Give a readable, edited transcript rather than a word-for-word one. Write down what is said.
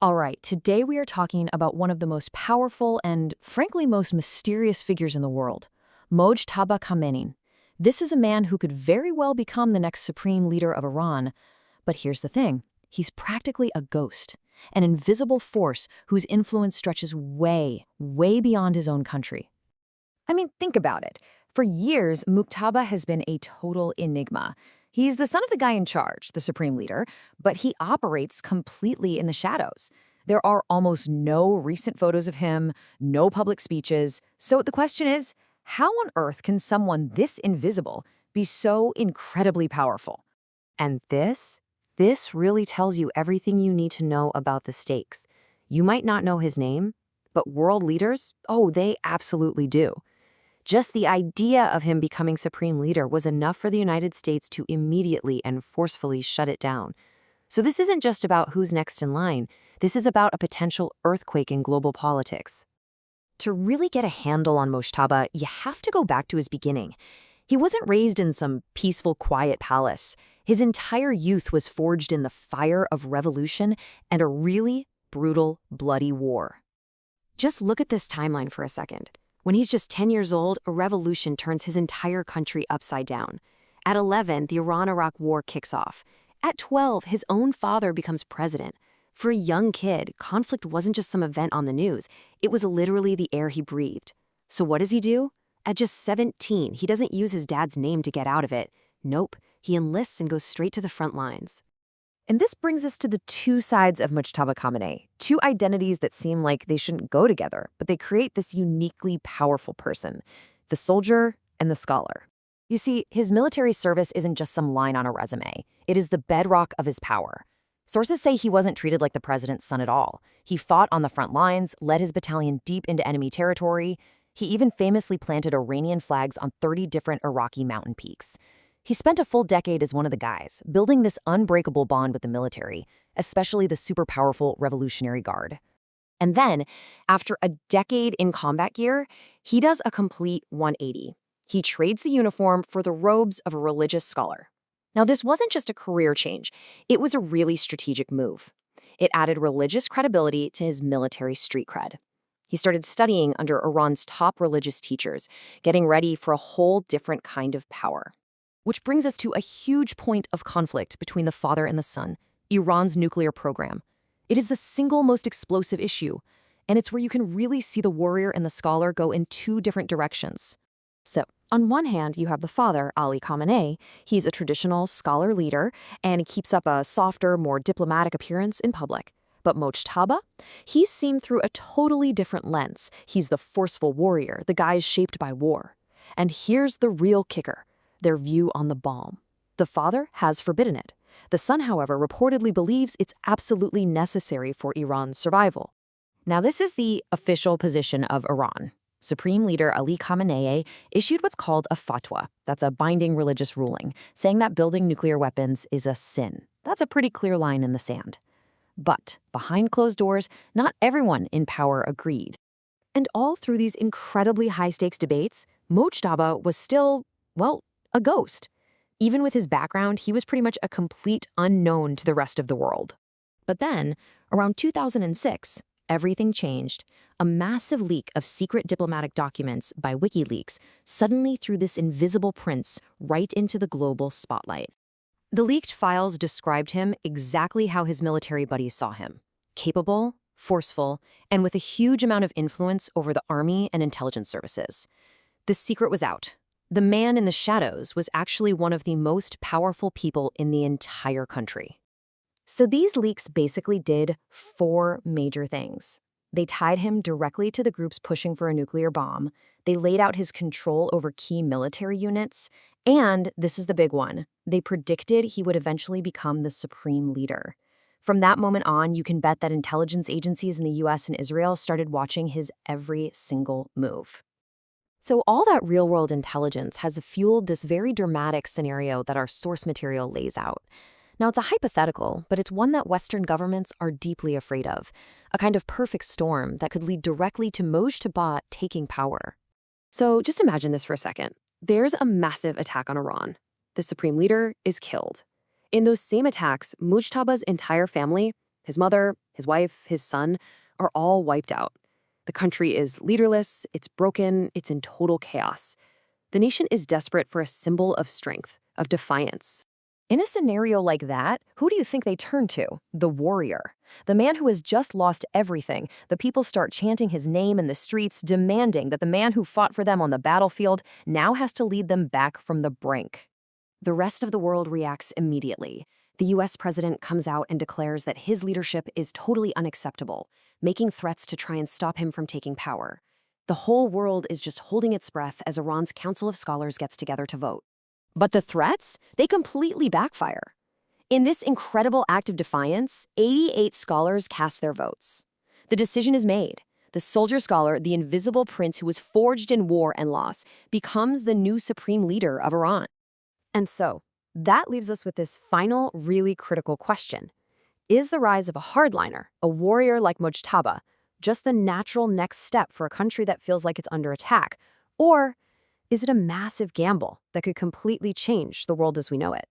All right, today we are talking about one of the most powerful and, frankly, most mysterious figures in the world, Mojtaba Khamenei. This is a man who could very well become the next supreme leader of Iran. But here's the thing, he's practically a ghost, an invisible force whose influence stretches way, way beyond his own country. I mean, think about it. For years, Mujtaba has been a total enigma. He's the son of the guy in charge, the supreme leader, but he operates completely in the shadows. There are almost no recent photos of him, no public speeches. So the question is, how on earth can someone this invisible be so incredibly powerful? And this really tells you everything you need to know about the stakes. You might not know his name, but world leaders, oh, they absolutely do. Just the idea of him becoming supreme leader was enough for the United States to immediately and forcefully shut it down. So this isn't just about who's next in line. This is about a potential earthquake in global politics. To really get a handle on Mojtaba, you have to go back to his beginning. He wasn't raised in some peaceful, quiet palace. His entire youth was forged in the fire of revolution and a really brutal, bloody war. Just look at this timeline for a second. When he's just 10 years old, a revolution turns his entire country upside down. At 11, the Iran-Iraq War kicks off. At 12, his own father becomes president. For a young kid, conflict wasn't just some event on the news. It was literally the air he breathed. So what does he do? At just 17, he doesn't use his dad's name to get out of it. Nope, he enlists and goes straight to the front lines. And this brings us to the two sides of Mujtaba Khamenei, two identities that seem like they shouldn't go together, but they create this uniquely powerful person, the soldier and the scholar. You see, his military service isn't just some line on a resume. It is the bedrock of his power. Sources say he wasn't treated like the president's son at all. He fought on the front lines, led his battalion deep into enemy territory. He even famously planted Iranian flags on 30 different Iraqi mountain peaks. He spent a full decade as one of the guys, building this unbreakable bond with the military, especially the super powerful Revolutionary Guard. And then, after a decade in combat gear, he does a complete 180. He trades the uniform for the robes of a religious scholar. Now, this wasn't just a career change. It was a really strategic move. It added religious credibility to his military street cred. He started studying under Iran's top religious teachers, getting ready for a whole different kind of power. Which brings us to a huge point of conflict between the father and the son, Iran's nuclear program. It is the single most explosive issue, and it's where you can really see the warrior and the scholar go in two different directions. So, on one hand, you have the father, Ali Khamenei. He's a traditional scholar leader, and he keeps up a softer, more diplomatic appearance in public. But Mojtaba? He's seen through a totally different lens. He's the forceful warrior, the guy shaped by war. And here's the real kicker. Their view on the bomb. The father has forbidden it. The son, however, reportedly believes it's absolutely necessary for Iran's survival. Now, this is the official position of Iran. Supreme Leader Ali Khamenei issued what's called a fatwa. That's a binding religious ruling, saying that building nuclear weapons is a sin. That's a pretty clear line in the sand. But behind closed doors, not everyone in power agreed. And all through these incredibly high-stakes debates, Mojtaba was still, well, a ghost. Even with his background, he was pretty much a complete unknown to the rest of the world. But then, around 2006, everything changed. A massive leak of secret diplomatic documents by WikiLeaks suddenly threw this invisible prince right into the global spotlight. The leaked files described him exactly how his military buddies saw him: capable, forceful, and with a huge amount of influence over the army and intelligence services. The secret was out. The man in the shadows was actually one of the most powerful people in the entire country. So these leaks basically did four major things. They tied him directly to the groups pushing for a nuclear bomb, they laid out his control over key military units, and, this is the big one, they predicted he would eventually become the supreme leader. From that moment on, you can bet that intelligence agencies in the US and Israel started watching his every single move. So all that real-world intelligence has fueled this very dramatic scenario that our source material lays out. Now, it's a hypothetical, but it's one that Western governments are deeply afraid of, a kind of perfect storm that could lead directly to Mojtaba taking power. So just imagine this for a second. There's a massive attack on Iran. The supreme leader is killed. In those same attacks, Mujtaba's entire family, His mother, his wife, his son are all wiped out. The country is leaderless, it's broken, it's in total chaos. The nation is desperate for a symbol of strength, of defiance. In a scenario like that, who do you think they turn to? The warrior. The man who has just lost everything. The people start chanting his name in the streets, demanding that the man who fought for them on the battlefield now has to lead them back from the brink. The rest of the world reacts immediately. The US president comes out and declares that his leadership is totally unacceptable, making threats to try and stop him from taking power. The whole world is just holding its breath as Iran's Council of Scholars gets together to vote. But the threats, they completely backfire. In this incredible act of defiance, 88 scholars cast their votes. The decision is made. The soldier scholar, the invisible prince who was forged in war and loss, becomes the new supreme leader of Iran. And so, that leaves us with this final, really critical question. Is the rise of a hardliner, a warrior like Mujtaba, just the natural next step for a country that feels like it's under attack? Or is it a massive gamble that could completely change the world as we know it?